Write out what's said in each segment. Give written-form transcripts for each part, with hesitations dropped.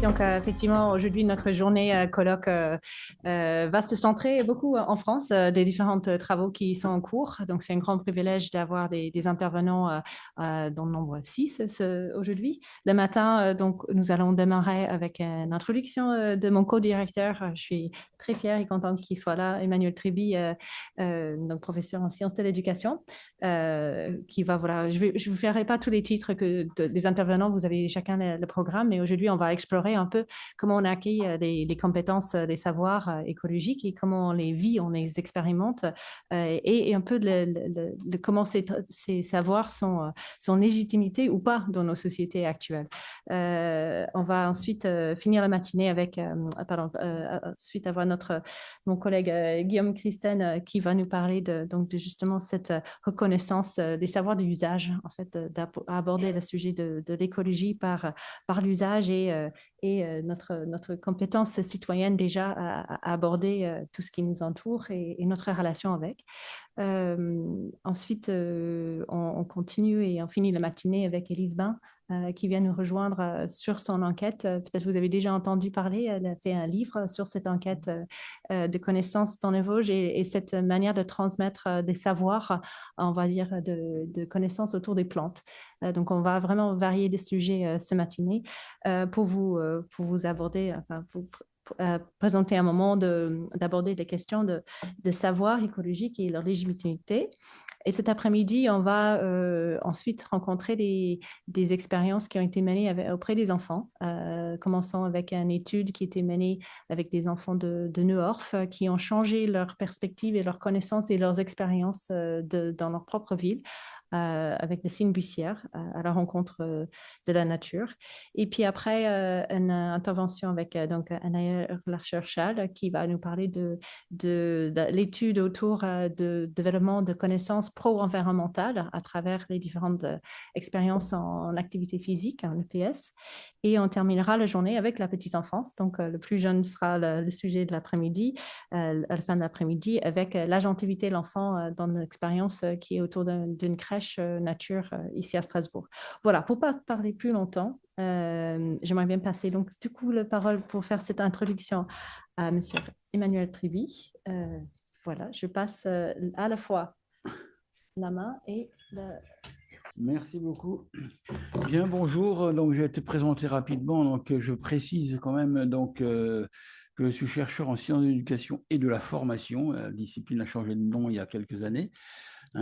Donc, effectivement, aujourd'hui, notre journée colloque va se centrer beaucoup en France, des différents travaux qui sont en cours. Donc, c'est un grand privilège d'avoir des intervenants dans le nombre 6 aujourd'hui. Le matin, donc, nous allons démarrer avec une introduction de mon co-directeur. Je suis très fière et contente qu'il soit là, Emmanuel Tréby, donc professeur en sciences de l'éducation, qui va, voilà, je ne vous ferai pas tous les titres des intervenants, vous avez chacun le programme, mais aujourd'hui, on va explorer un peu comment on acquis les compétences, les savoirs écologiques et comment on les vit, on les expérimente, et un peu de comment ces savoirs sont légitimité ou pas dans nos sociétés actuelles. On va ensuite finir la matinée avec, ensuite avoir mon collègue Guillaume Christen qui va nous parler donc de justement cette reconnaissance des savoirs d'usage, en fait, d'aborder le sujet de l'écologie par l'usage et notre compétence citoyenne déjà à aborder tout ce qui nous entoure et notre relation avec. Ensuite, on continue et on finit la matinée avec Élise Bain, qui vient nous rejoindre sur son enquête. Peut-être vous avez déjà entendu parler, elle a fait un livre sur cette enquête de connaissances dans les Vosges et cette manière de transmettre des savoirs, on va dire, de connaissances autour des plantes. Donc, on va vraiment varier des sujets ce matinée pour vous aborder, enfin, pour présenter un moment d'aborder des questions de savoir écologique et leur légitimité. Et cet après-midi, on va ensuite rencontrer des expériences qui ont été menées auprès des enfants, commençant avec une étude qui a été menée avec des enfants de Neorf qui ont changé leur perspective et leurs connaissances et leurs expériences dans leur propre ville. Avec des signes bussières à la rencontre de la nature. Et puis après, une intervention avec donc Anaïa Larcher-Schall qui va nous parler de l'étude autour de développement de connaissances pro-environnementales à travers les différentes expériences en activité physique, en EPS. Et on terminera la journée avec la petite enfance. Donc, le plus jeune sera le sujet de l'après-midi, à la fin de l'après-midi, avec l'agentivité de l'enfant dans une expérience qui est autour d'une crèche nature ici à Strasbourg. Voilà, pour ne pas parler plus longtemps, j'aimerais bien passer donc du coup la parole pour faire cette introduction à Monsieur Emmanuel Tréby. Voilà, je passe à la fois la main et le... Merci beaucoup. Bien, bonjour. Donc, j'ai été présenté rapidement. Donc, je précise quand même que je suis chercheur en sciences de l'éducation et de la formation. La discipline a changé de nom il y a quelques années.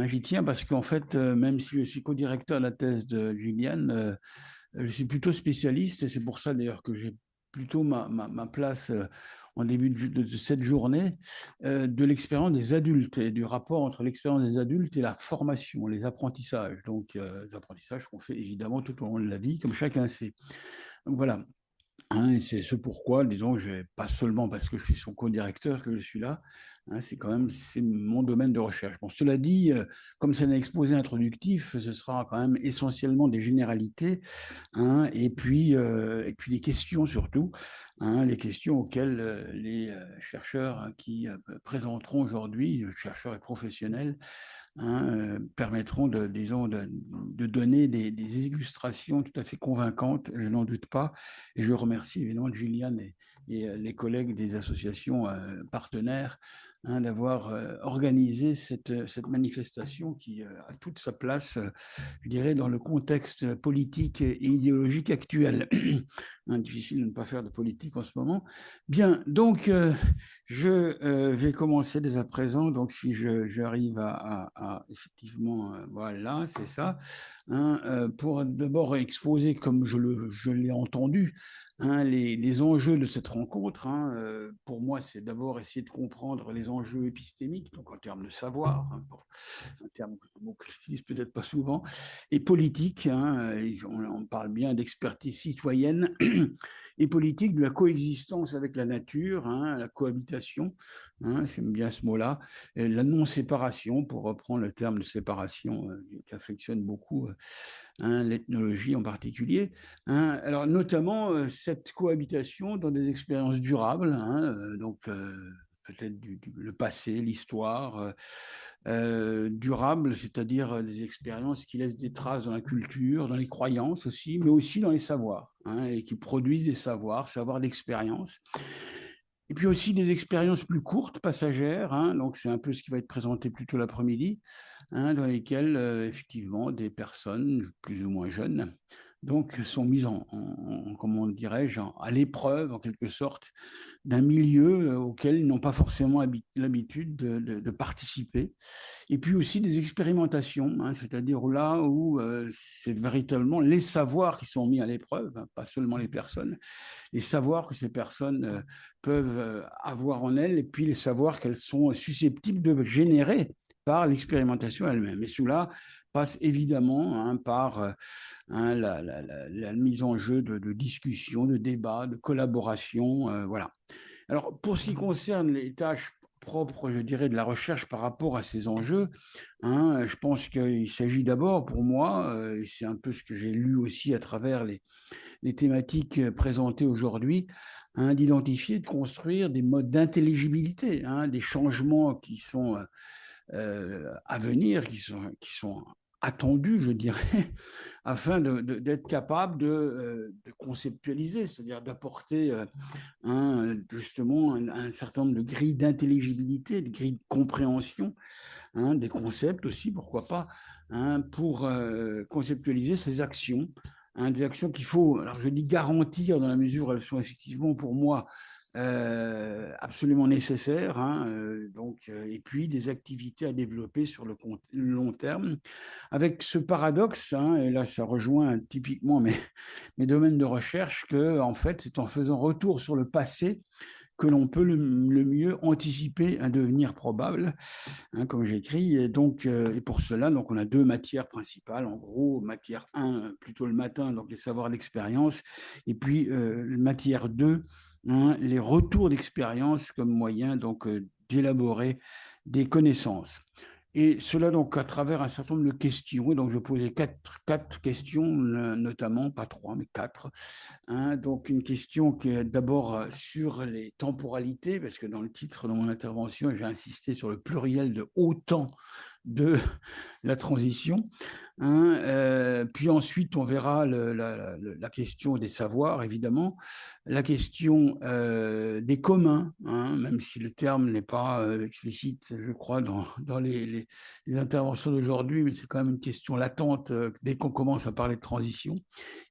J'y tiens parce qu'en fait, même si je suis co-directeur de la thèse de Gillian, je suis plutôt spécialiste et c'est pour ça d'ailleurs que j'ai plutôt ma place en début de cette journée de l'expérience des adultes et du rapport entre l'expérience des adultes et la formation, les apprentissages. Donc, les apprentissages qu'on fait évidemment tout au long de la vie, comme chacun sait. Donc voilà. Et c'est ce pourquoi, disons, pas seulement parce que je suis son co-directeur que je suis là, c'est quand même mon domaine de recherche. Bon, cela dit, comme c'est un exposé introductif, ce sera quand même essentiellement des généralités, et puis des questions surtout, les questions auxquelles les chercheurs qui présenteront aujourd'hui, chercheurs et professionnels, permettront disons, de donner des illustrations tout à fait convaincantes, je n'en doute pas. Et je remercie évidemment Juliane et les collègues des associations partenaires d'avoir organisé cette manifestation qui a toute sa place, je dirais, dans le contexte politique et idéologique actuel. Difficile de ne pas faire de politique en ce moment. Bien, donc je vais commencer dès à présent. Donc si j'arrive à effectivement, voilà, c'est ça, pour d'abord exposer, comme je l'ai entendu, les enjeux de cette rencontre. Pour moi, c'est d'abord essayer de comprendre les enjeux épistémiques, donc en termes de savoir, un terme que j'utilise peut-être pas souvent, et politique. On parle bien d'expertise citoyenne et politique, de la coexistence avec la nature, la cohabitation, j'aime bien ce mot-là, la non-séparation, pour reprendre le terme de séparation qu'affectionne beaucoup l'ethnologie en particulier. Alors notamment cette cohabitation dans des expériences durables, peut-être le passé, l'histoire, durable, c'est-à-dire des expériences qui laissent des traces dans la culture, dans les croyances aussi, mais aussi dans les savoirs, hein, et qui produisent des savoirs d'expérience. Et puis aussi des expériences plus courtes, passagères, hein, donc c'est un peu ce qui va être présenté plus tôt l'après-midi, hein, dans lesquelles, effectivement, des personnes plus ou moins jeunes donc, sont mises comment dirais-je, à l'épreuve, en quelque sorte, d'un milieu auquel ils n'ont pas forcément l'habitude de participer. Et puis aussi des expérimentations, hein, c'est-à-dire là où c'est véritablement les savoirs qui sont mis à l'épreuve, hein, pas seulement les personnes, les savoirs que ces personnes peuvent avoir en elles, et puis les savoirs qu'elles sont susceptibles de générer par l'expérimentation elle-même. Et cela passe évidemment, hein, par hein, la mise en jeu de discussions, de débats, de collaborations. Voilà. Alors, pour ce qui concerne les tâches propres, je dirais, de la recherche par rapport à ces enjeux, hein, je pense qu'il s'agit d'abord, pour moi, et c'est un peu ce que j'ai lu aussi à travers les thématiques présentées aujourd'hui, hein, d'identifier, de construire des modes d'intelligibilité, hein, des changements qui sont à venir, qui sont attendus, je dirais, afin d'être capable de conceptualiser, c'est-à-dire d'apporter justement un certain nombre de grilles d'intelligibilité, de grilles de compréhension, hein, des concepts aussi, pourquoi pas, hein, pour conceptualiser ces actions, hein, des actions qu'il faut, alors je dis garantir dans la mesure où elles sont effectivement pour moi absolument nécessaires, hein, et puis des activités à développer sur le long terme, avec ce paradoxe, hein, et là ça rejoint typiquement mes domaines de recherche, que en fait c'est en faisant retour sur le passé que l'on peut le mieux anticiper un devenir probable, hein, comme j'écris. Et pour cela, donc, on a deux matières principales. En gros, matière 1, plutôt le matin, donc les savoirs d'expérience, et puis matière 2, hein, les retours d'expérience comme moyen donc d'élaborer des connaissances. Et cela donc à travers un certain nombre de questions. Donc je posais quatre questions, notamment, pas trois, mais quatre. Hein, donc une question qui est d'abord sur les temporalités, parce que dans le titre de mon intervention, j'ai insisté sur le pluriel de autant de la transition. Hein, puis ensuite, on verra la question des savoirs, évidemment, la question des communs, hein, même si le terme n'est pas explicite, je crois, dans les interventions d'aujourd'hui, mais c'est quand même une question latente dès qu'on commence à parler de transition.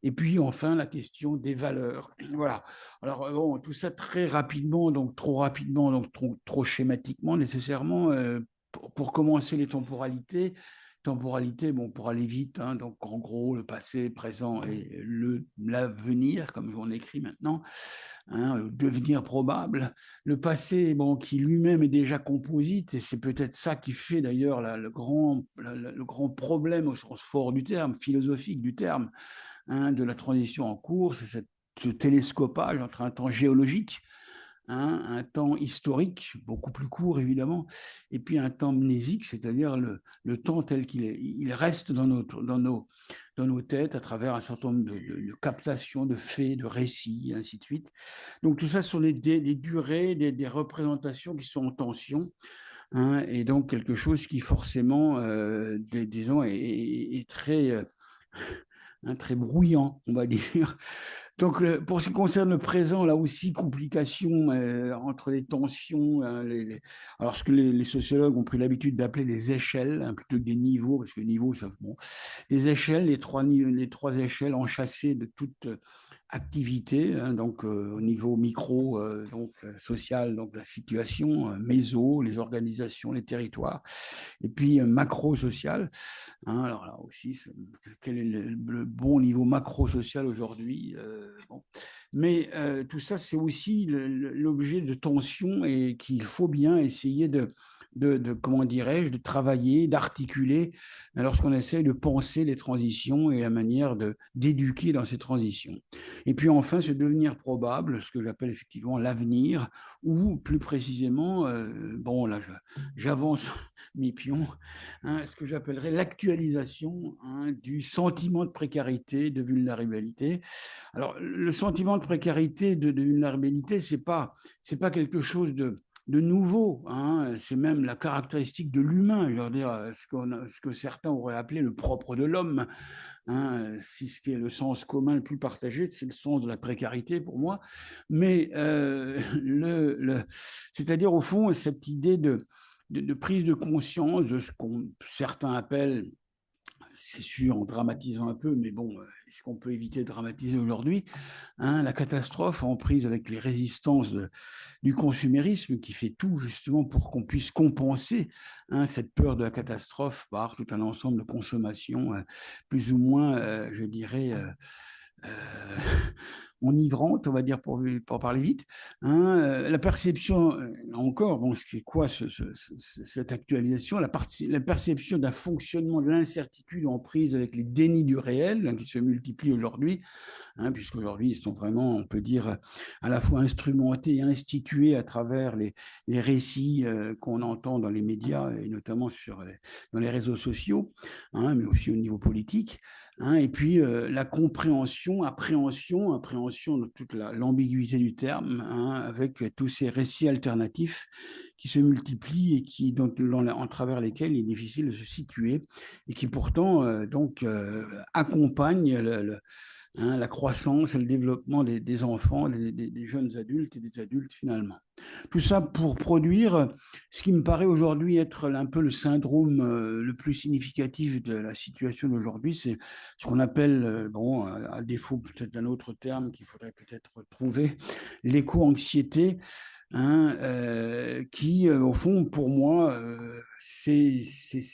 Et puis enfin, la question des valeurs. Voilà. Alors, bon, tout ça très rapidement, donc trop rapidement, donc trop schématiquement nécessairement. Pour commencer les temporalités, bon, pour aller vite, hein, donc en gros, le passé, le présent et l'avenir, comme on écrit maintenant, hein, le devenir probable. Le passé, bon, qui lui-même est déjà composite, et c'est peut-être ça qui fait d'ailleurs le grand problème au sens fort du terme, philosophique du terme, hein, de la transition en cours, c'est ce télescopage entre un temps géologique, hein, un temps historique, beaucoup plus court évidemment, et puis un temps mnésique, c'est-à-dire le temps tel qu'il est. Il reste dans nos têtes à travers un certain nombre de captations, de faits, de récits, et ainsi de suite. Donc tout ça sont des durées, des représentations qui sont en tension, hein, et donc quelque chose qui forcément, disons, est très, très bruyant, on va dire. Donc, pour ce qui concerne le présent, là aussi, complications entre les tensions, hein, alors ce que les sociologues ont pris l'habitude d'appeler des échelles, hein, plutôt que des niveaux, parce que niveau, ça, bon, les échelles, les trois échelles enchâssées de toute activité, hein, donc au niveau micro, social, donc la situation, méso, les organisations, les territoires, et puis macro-social. Hein, alors là aussi, quel est le bon niveau macro-social aujourd'hui, bon. Mais tout ça, c'est aussi l'objet de tensions et qu'il faut bien essayer comment dirais-je, de travailler, d'articuler lorsqu'on essaie de penser les transitions et la manière d'éduquer dans ces transitions. Et puis enfin, ce devenir probable, ce que j'appelle effectivement l'avenir, ou plus précisément, bon là, j'avance mes pions, hein, ce que j'appellerais l'actualisation, hein, du sentiment de précarité, de vulnérabilité. Alors, le sentiment de précarité, de vulnérabilité, c'est pas quelque chose de nouveau, hein. C'est même la caractéristique de l'humain, je veux dire, ce que certains auraient appelé le propre de l'homme, hein. Si ce qui est le sens commun le plus partagé, c'est le sens de la précarité pour moi. Mais c'est-à-dire au fond cette idée de prise de conscience de ce qu'on certains appellent, c'est sûr, en dramatisant un peu, mais bon, est-ce qu'on peut éviter de dramatiser aujourd'hui, hein, la catastrophe en prise avec les résistances du consumérisme qui fait tout justement pour qu'on puisse compenser, hein, cette peur de la catastrophe par tout un ensemble de consommations plus ou moins, je dirais, euh, enivrante, on va dire pour parler vite, hein, la perception, encore, bon, c'est quoi cette actualisation, la perception d'un fonctionnement de l'incertitude en prise avec les dénis du réel, hein, qui se multiplient aujourd'hui, hein, puisqu'aujourd'hui, ils sont vraiment, on peut dire, à la fois instrumentés et institués à travers les récits qu'on entend dans les médias, et notamment dans les réseaux sociaux, hein, mais aussi au niveau politique. Hein, et puis la compréhension, appréhension de toute l'ambiguïté du terme, hein, avec tous ces récits alternatifs qui se multiplient et en travers lesquels il est difficile de se situer et qui pourtant accompagnent hein, la croissance et le développement des enfants, des jeunes adultes et des adultes finalement. Tout ça pour produire ce qui me paraît aujourd'hui être un peu le syndrome le plus significatif de la situation d'aujourd'hui, c'est ce qu'on appelle, bon, à défaut peut-être d'un autre terme qu'il faudrait peut-être trouver, l'éco-anxiété, hein, qui, au fond, pour moi, c'est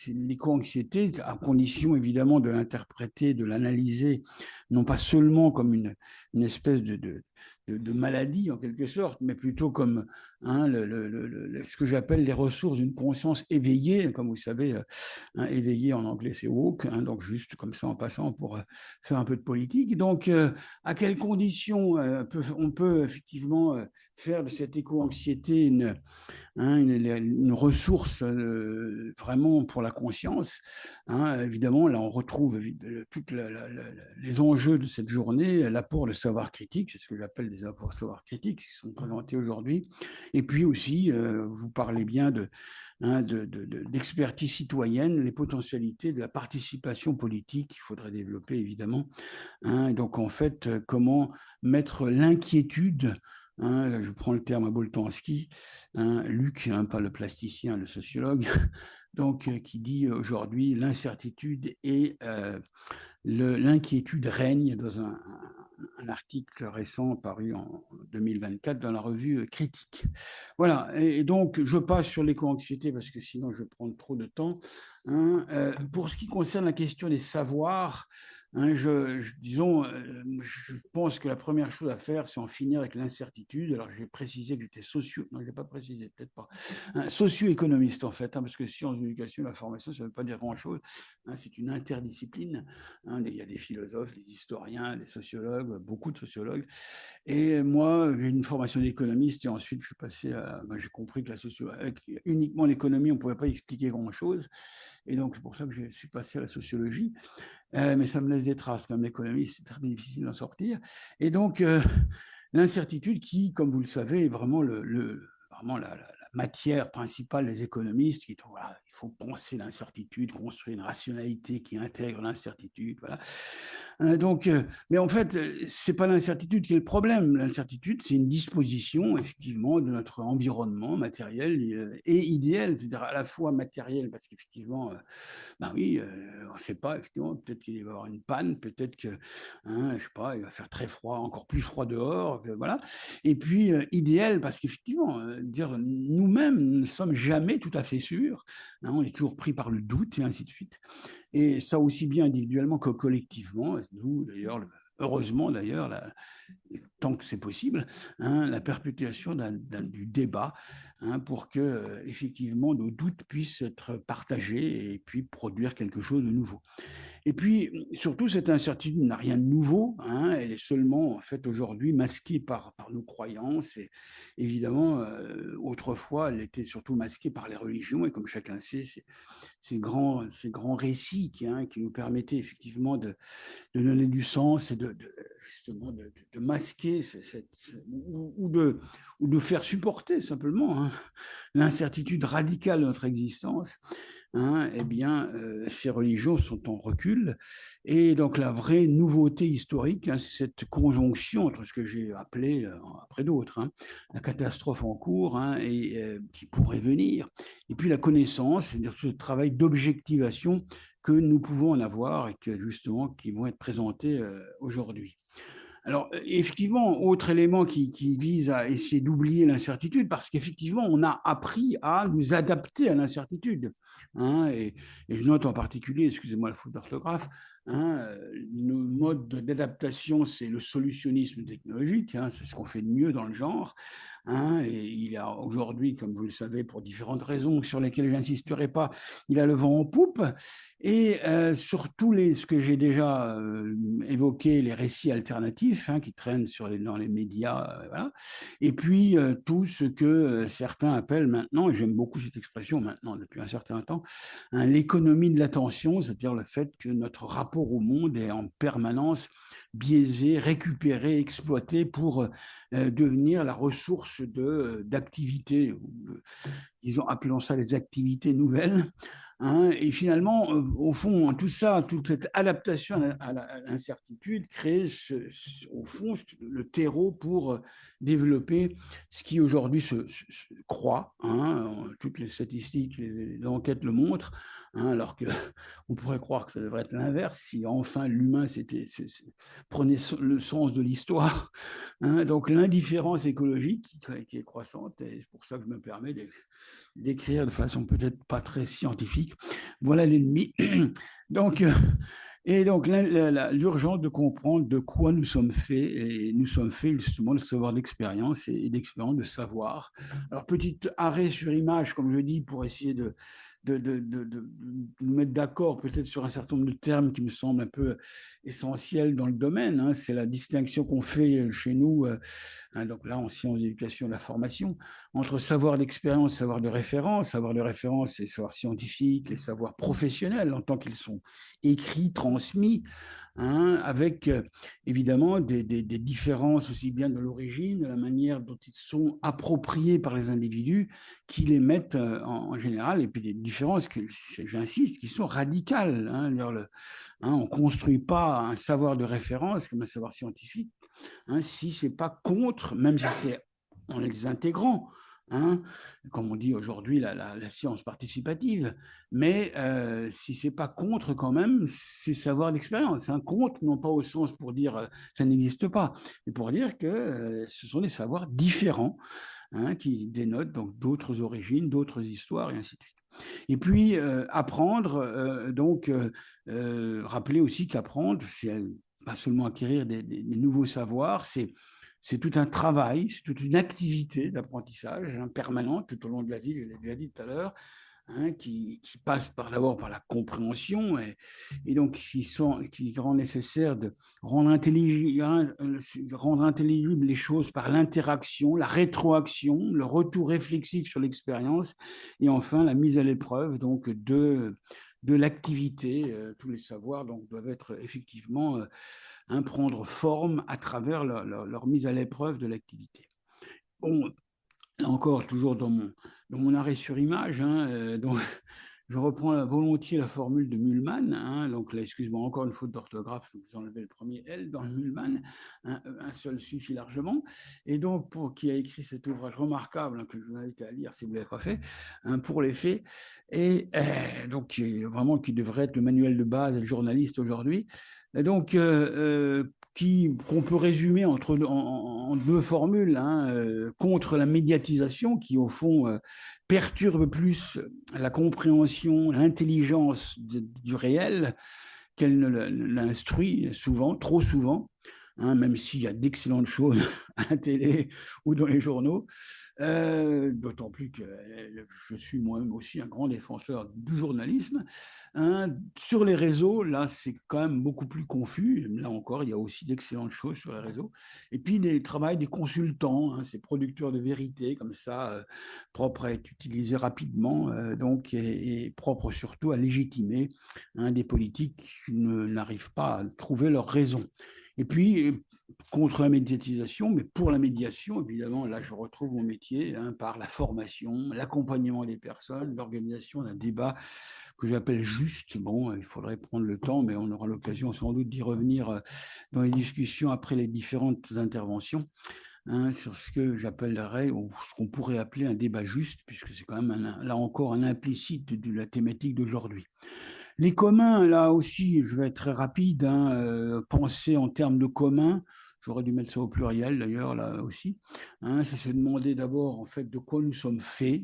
l'éco-anxiété, à condition évidemment de l'interpréter, de l'analyser, non pas seulement comme une espèce de maladie en quelque sorte, mais plutôt comme, hein, ce que j'appelle les ressources d'une conscience éveillée, comme vous savez, hein, éveillée en anglais c'est woke, hein, donc juste comme ça en passant pour faire un peu de politique. Donc, à quelles conditions on peut effectivement faire de cette éco-anxiété hein, une ressource vraiment pour la conscience, hein. Évidemment, là, on retrouve tous les enjeux de cette journée, l'apport de savoir critique, c'est ce que j'appelle des apports de savoir critique qui sont présentés aujourd'hui. Et puis aussi, vous parlez bien hein, d'expertise citoyenne, les potentialités de la participation politique qu'il faudrait développer, évidemment. Hein. Et donc, en fait, comment mettre l'inquiétude, hein, là, je prends le terme à Boltanski, hein, Luc, hein, pas le plasticien, le sociologue, donc qui dit aujourd'hui l'incertitude et l'inquiétude règne dans un article récent paru en 2024 dans la revue Critique. Voilà, et donc je passe sur l'éco-anxiété parce que sinon je vais prendre trop de temps. Hein. Pour ce qui concerne la question des savoirs, hein, disons, je pense que la première chose à faire, c'est en finir avec l'incertitude. Alors, j'ai précisé que j'étais non, je n'ai pas précisé, peut-être pas, socio-économiste en fait, hein, parce que sciences de l'éducation et la formation, ça ne veut pas dire grand-chose. Hein, c'est une interdiscipline. Hein, il y a des philosophes, des historiens, des sociologues, beaucoup de sociologues. Et moi, j'ai une formation d'économiste et ensuite, je suis passé j'ai compris que avec uniquement l'économie, on ne pouvait pas expliquer grand-chose. Et donc, c'est pour ça que je suis passé à la sociologie. Mais ça me laisse des traces, comme l'économie, c'est très difficile d'en sortir. Et donc, l'incertitude qui, comme vous le savez, est vraiment, vraiment la matière principale des économistes qui trouvent voilà, il faut penser l'incertitude, construire une rationalité qui intègre l'incertitude. Voilà. Donc, mais en fait, c'est pas l'incertitude qui est le problème. L'incertitude, c'est une disposition, effectivement, de notre environnement matériel et idéal, c'est-à-dire à la fois matériel, parce qu'effectivement, ben oui, on ne sait pas, effectivement, peut-être qu'il va y avoir une panne, peut-être que, hein, je ne sais pas, il va faire très froid, encore plus froid dehors, voilà. Et puis, idéal, parce qu'effectivement, dire nous-mêmes, nous ne sommes jamais tout à fait sûrs, hein, on est toujours pris par le doute et ainsi de suite. Et ça aussi bien individuellement que collectivement, nous, d'ailleurs, heureusement d'ailleurs, tant que c'est possible, hein, la perpétuation du débat, hein, pour que effectivement nos doutes puissent être partagés et puis produire quelque chose de nouveau. Et puis, surtout, cette incertitude n'a rien de nouveau, hein, elle est seulement, en fait, aujourd'hui masquée par nos croyances. Et évidemment, autrefois, elle était surtout masquée par les religions. Et comme chacun sait, ces grands récits qui nous permettaient effectivement de donner du sens et justement de masquer ou de faire supporter simplement, hein, l'incertitude radicale de notre existence, hein, eh bien, ces religions sont en recul. Et donc, la vraie nouveauté historique, hein, c'est cette conjonction entre ce que j'ai appelé, après d'autres, hein, la catastrophe en cours, hein, et qui pourrait venir, et puis la connaissance, c'est-à-dire ce travail d'objectivation que nous pouvons en avoir et que justement qui vont être présentés aujourd'hui. Alors, effectivement, autre élément qui vise à essayer d'oublier l'incertitude, parce qu'effectivement, on a appris à nous adapter à l'incertitude, hein, et je note en particulier, excusez-moi la faute d'orthographe, hein, nos modes d'adaptation, c'est le solutionnisme technologique, hein, c'est ce qu'on fait de mieux dans le genre, hein, et il a aujourd'hui, comme vous le savez, pour différentes raisons sur lesquelles je n'insisterai pas, il a le vent en poupe, et sur ce que j'ai déjà évoqué, les récits alternatifs, hein, qui traînent dans les médias, voilà. Et puis tout ce que certains appellent maintenant, et j'aime beaucoup cette expression maintenant depuis un certain temps, hein, l'économie de l'attention, c'est-à-dire le fait que notre rapport au monde est en permanence biaisé, récupéré, exploité pour devenir la ressource d'activités, disons, appelons ça des activités nouvelles, hein. Et finalement, au fond, tout ça, toute cette adaptation à l'incertitude crée, au fond, le terreau pour développer ce qui aujourd'hui se croit, hein. Toutes les statistiques, les enquêtes le montrent, hein, alors qu'on pourrait croire que ça devrait être l'inverse, si enfin l'humain prenait le sens de l'histoire, hein. Donc l'indifférence écologique qui est croissante, et c'est pour ça que je me permets d'écrire de façon peut-être pas très scientifique. Voilà l'ennemi. Donc, donc l'urgence de comprendre de quoi nous sommes faits, et nous sommes faits justement de savoir d'expérience et d'expérience de savoir. Alors, petit arrêt sur image, comme je dis, pour essayer de nous mettre d'accord peut-être sur un certain nombre de termes qui me semblent un peu essentiels dans le domaine, hein. C'est la distinction qu'on fait chez nous, hein, donc là en sciences d'éducation et de la formation, entre savoir d'expérience et savoir de référence. Savoir de référence, c'est savoir scientifique, les savoirs professionnels en tant qu'ils sont écrits, transmis, hein, avec évidemment des différences aussi bien de l'origine, de la manière dont ils sont appropriés par les individus qui les mettent en général, et puis des différences, j'insiste, qui sont radicales, hein. On ne construit pas un savoir de référence comme un savoir scientifique, hein, si ce n'est pas contre, même si c'est en les intégrant, hein, comme on dit aujourd'hui la science participative, mais si ce n'est pas contre quand même, c'est savoir d'expérience, hein. Contre, non pas au sens pour dire ça n'existe pas, mais pour dire que ce sont des savoirs différents, hein, qui dénotent donc d'autres origines, d'autres histoires, et ainsi de suite. Et puis, apprendre, rappeler aussi qu'apprendre, c'est pas seulement acquérir des nouveaux savoirs, c'est tout un travail, c'est toute une activité d'apprentissage, hein, permanente tout au long de la vie, je l'ai déjà dit tout à l'heure, hein, qui passe d'abord par la compréhension, et donc qui rend nécessaire de rendre intelligible les choses par l'interaction, la rétroaction, le retour réflexif sur l'expérience, et enfin la mise à l'épreuve donc de l'activité. Tous les savoirs donc doivent être effectivement prendre forme à travers leur mise à l'épreuve de l'activité. Bon, là encore, toujours dans mon arrêt sur image, hein, donc, je reprends volontiers la formule de Mühlmann, hein, donc là, excuse-moi, encore une faute d'orthographe, vous enlevez le premier L dans Mühlmann, hein, un seul suffit largement, et donc qui a écrit cet ouvrage remarquable, hein, que je vous invite à lire si vous ne l'avez pas fait, hein, pour les faits, et donc qui devrait être le manuel de base des journalistes aujourd'hui, et donc qu'on peut résumer en deux formules, hein, contre la médiatisation qui, au fond, perturbe plus la compréhension, l'intelligence du réel qu'elle ne l'instruit souvent, trop souvent, même s'il y a d'excellentes choses à la télé ou dans les journaux. D'autant plus que je suis moi-même aussi un grand défenseur du journalisme. Sur les réseaux, là, c'est quand même beaucoup plus confus. Là encore, il y a aussi d'excellentes choses sur les réseaux. Et puis, des travail des consultants, ces producteurs de vérité, comme ça, propres à être utilisés rapidement, donc, et propres surtout à légitimer des politiques qui n'arrivent pas à trouver leur raison. Et puis, contre la médiatisation, mais pour la médiation, évidemment, là, je retrouve mon métier par la formation, l'accompagnement des personnes, l'organisation d'un débat que j'appelle juste. Bon, il faudrait prendre le temps, mais on aura l'occasion sans doute d'y revenir dans les discussions après les différentes interventions. Sur ce que j'appellerais, ou ce qu'on pourrait appeler un débat juste, puisque c'est quand même, là encore, un implicite de la thématique d'aujourd'hui. Les communs, là aussi, je vais être très rapide, penser en termes de communs, j'aurais dû mettre ça au pluriel d'ailleurs, là aussi, c'est se demander d'abord, en fait, de quoi nous sommes faits,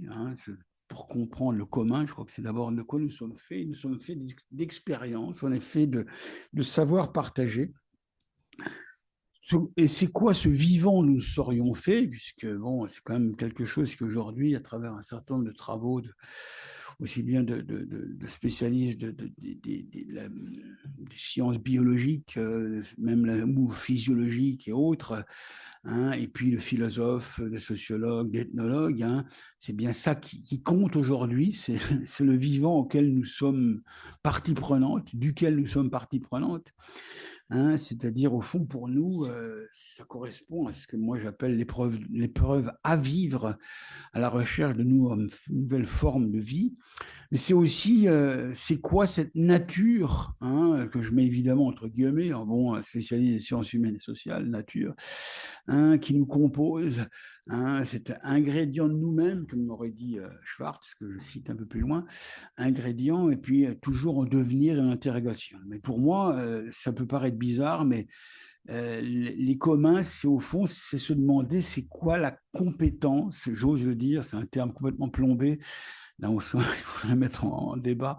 pour comprendre le commun, je crois que c'est d'abord de quoi nous sommes faits. Nous sommes faits d'expérience, on est faits de savoir partager. Et c'est quoi ce vivant nous serions faits, puisque bon, c'est quand même quelque chose qu'aujourd'hui, à travers un certain nombre de travaux, aussi bien de spécialistes des sciences biologiques, même l'amour physiologique et autres, et puis le philosophe, le sociologue, l'ethnologue, c'est bien ça qui compte aujourd'hui, c'est le vivant auquel nous sommes partie prenante, duquel nous sommes partie prenante. C'est-à-dire, au fond, pour nous, ça correspond à ce que moi j'appelle l'épreuve à vivre, à la recherche de nouvelles formes de vie. Mais c'est aussi, c'est quoi cette nature, que je mets évidemment entre guillemets, en bon spécialiste des sciences humaines et sociales, nature, qui nous compose, cet ingrédient de nous-mêmes, comme m'aurait dit Schwartz, que je cite un peu plus loin, ingrédient, et puis toujours en devenir et en interrogation. Mais pour moi, ça peut paraître bizarre, mais les communs, c'est au fond, c'est se demander c'est quoi la compétence, j'ose le dire, c'est un terme complètement plombé, là il faut le mettre en débat,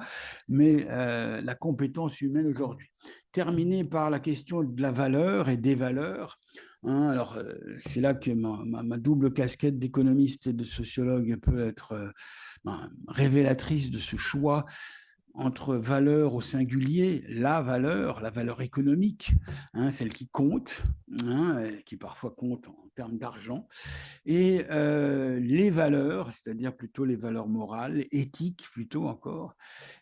mais la compétence humaine aujourd'hui. Terminer par la question de la valeur et des valeurs. Alors, c'est là que ma double casquette d'économiste et de sociologue peut être révélatrice de ce choix entre valeur au singulier, la valeur économique, celle qui compte, qui parfois compte en termes d'argent, et les valeurs, c'est-à-dire plutôt les valeurs morales, éthiques plutôt encore.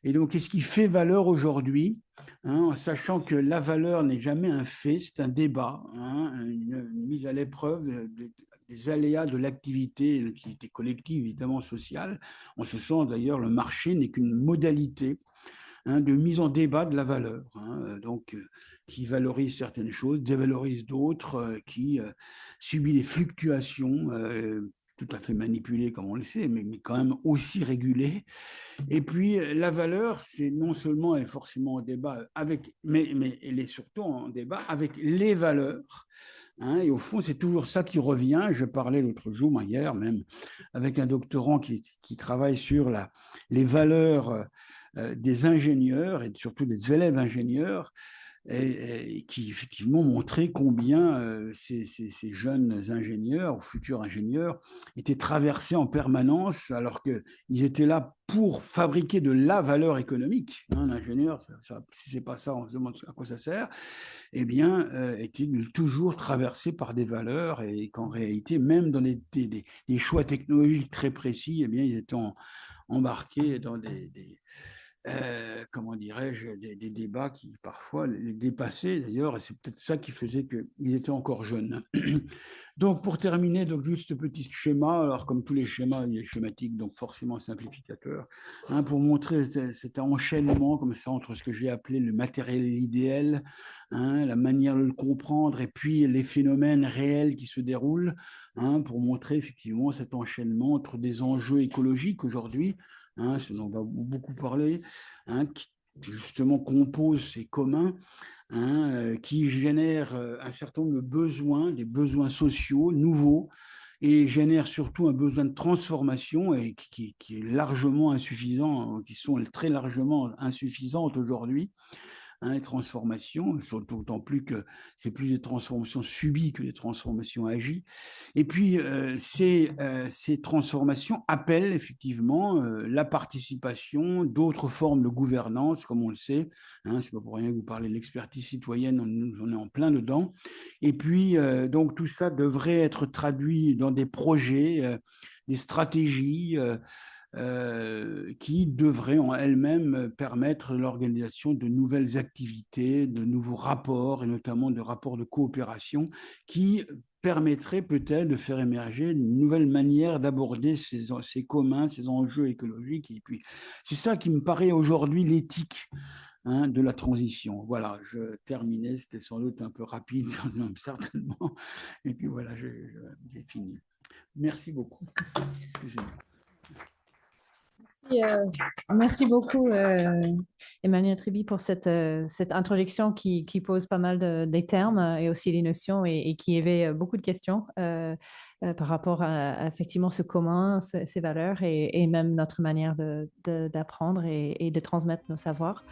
Et donc, qu'est-ce qui fait valeur aujourd'hui, en sachant que la valeur n'est jamais un fait, c'est un débat, une mise à l'épreuve des aléas de l'activité collective, évidemment sociale. En ce sens, d'ailleurs, le marché n'est qu'une modalité de mise en débat de la valeur, donc qui valorise certaines choses, dévalorise d'autres, qui subit des fluctuations tout à fait manipulées, comme on le sait, mais quand même aussi régulées. Et puis la valeur, c'est non seulement elle est forcément en débat avec, mais elle est surtout en débat avec les valeurs. Et au fond, c'est toujours ça qui revient. Je parlais l'autre jour, hier même, avec un doctorant qui travaille sur les valeurs des ingénieurs et surtout des élèves ingénieurs, et qui effectivement montrait combien ces jeunes ingénieurs ou futurs ingénieurs étaient traversés en permanence alors qu'ils étaient là pour fabriquer de la valeur économique. L'ingénieur, si ce n'est pas ça, on se demande à quoi ça sert. Eh bien, est-il toujours traversé par des valeurs et qu'en réalité, même dans des choix technologiques très précis, eh bien, ils étaient embarqués dans comment dirais-je, des débats qui parfois les dépassaient d'ailleurs, et c'est peut-être ça qui faisait qu'ils étaient encore jeunes. Donc pour terminer, donc juste ce petit schéma, alors comme tous les schémas, il est schématique, donc forcément simplificateur, pour montrer cet enchaînement comme ça entre ce que j'ai appelé le matériel idéal, la manière de le comprendre, et puis les phénomènes réels qui se déroulent, pour montrer effectivement cet enchaînement entre des enjeux écologiques aujourd'hui, ce dont on va beaucoup parler, qui justement compose ces communs, qui génèrent un certain nombre de besoins, des besoins sociaux nouveaux, et génèrent surtout un besoin de transformation et qui est largement insuffisant, qui sont très largement insuffisantes aujourd'hui, hein, les transformations, d'autant plus que c'est plus des transformations subies que des transformations agies. Et puis, ces transformations appellent effectivement la participation d'autres formes de gouvernance, comme on le sait. Hein, c'est pas pour rien que vous parlez de l'expertise citoyenne, on est en plein dedans. Et puis, donc, tout ça devrait être traduit dans des projets, des stratégies qui devraient en elles-mêmes permettre l'organisation de nouvelles activités, de nouveaux rapports, et notamment de rapports de coopération qui permettraient peut-être de faire émerger une nouvelle manière d'aborder ces communs, ces enjeux écologiques. Et puis, c'est ça qui me paraît aujourd'hui l'éthique, hein, de la transition. Voilà, je terminais, c'était sans doute un peu rapide, certainement. Et puis voilà, j'ai fini. Merci beaucoup. Excusez-moi. Merci beaucoup, Emmanuel Triby, pour cette introduction qui pose pas mal des termes et aussi les notions et qui éveille beaucoup de questions par rapport à effectivement ce commun, ces valeurs et même notre manière d'apprendre et de transmettre nos savoirs.